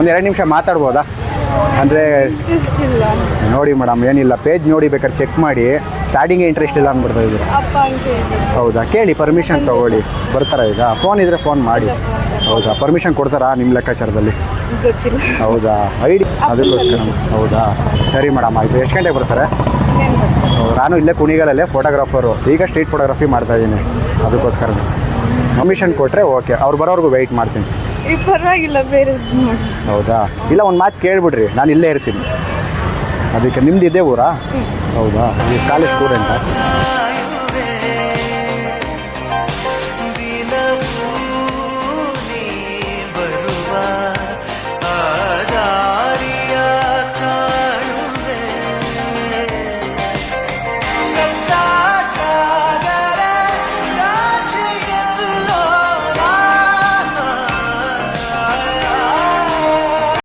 ಒಂದು 2 ನಿಮಿಷ ಮಾತಾಡ್ಬೋದಾ? ಅಂದರೆ ಇಂಟ್ರೆಸ್ಟ್ ಇಲ್ಲ. ನೋಡಿ ಮೇಡಮ್, ಏನಿಲ್ಲ, ಪೇಜ್ ನೋಡಿ ಬೇಕಾದ್ರೆ ಚೆಕ್ ಮಾಡಿ. ಸ್ಟಾರ್ಟಿಂಗ್ ಇಂಟ್ರೆಸ್ಟ್ ಇಲ್ಲ ಅಂದ್ಬಿಡ್ತಾ ಇದ್ರು. ಅಪ್ಪ ಅಂತ ಹೇಳಿದ್ರು. ಹೌದಾ? ಕೇಳಿ, ಪರ್ಮಿಷನ್ ತೊಗೊಳ್ಳಿ. ಬರ್ತಾರಾ ಈಗ? ಫೋನ್ ಇದ್ದರೆ ಫೋನ್ ಮಾಡಿ. ಹೌದಾ? ಪರ್ಮಿಷನ್ ಕೊಡ್ತಾರಾ ನಿಮ್ಮ ಲೆಕ್ಕಾಚಾರದಲ್ಲಿ? ಗೊತ್ತಿಲ್ಲ. ಹೌದಾ? ಐಡಿ ಅದಕ್ಕೋಸ್ಕರ. ಹೌದಾ? ಸರಿ ಮೇಡಮ್, ಆಯಿತು. ಎಷ್ಟು ಗಂಟೆಗೆ ಬರ್ತಾರೆ? ನಾನು ಇಲ್ಲೇ ಕುಣಿಗಲಲ್ಲೇ ಫೋಟೋಗ್ರಾಫರು. ಈಗ ಸ್ಟ್ರೀಟ್ ಫೋಟೋಗ್ರಫಿ ಮಾಡ್ತಾಯಿದ್ದೀನಿ, ಅದಕ್ಕೋಸ್ಕರ. ಪರ್ಮಿಷನ್ ಕೊಟ್ಟರೆ ಓಕೆ, ಅವ್ರು ಬರೋವರೆಗೂ ವೆಯ್ಟ್ ಮಾಡ್ತೀನಿ. ಪರವಾಗಿಲ್ಲ, ಬೇರೆ ನೋಡಿ. ಹೌದಾ? ಇಲ್ಲ, ಒಂದು ಮಾತು ಕೇಳಿಬಿಡ್ರಿ, ನಾನು ಇಲ್ಲೇ ಇರ್ತೀನಿ. ಅದಕ್ಕೆ ನಿಮ್ದು ಇದೇ ಊರಾ? ಹೌದಾ? ಈ ಕಾಲೇಜ್ ಸ್ಟೂಡೆಂಟಾ?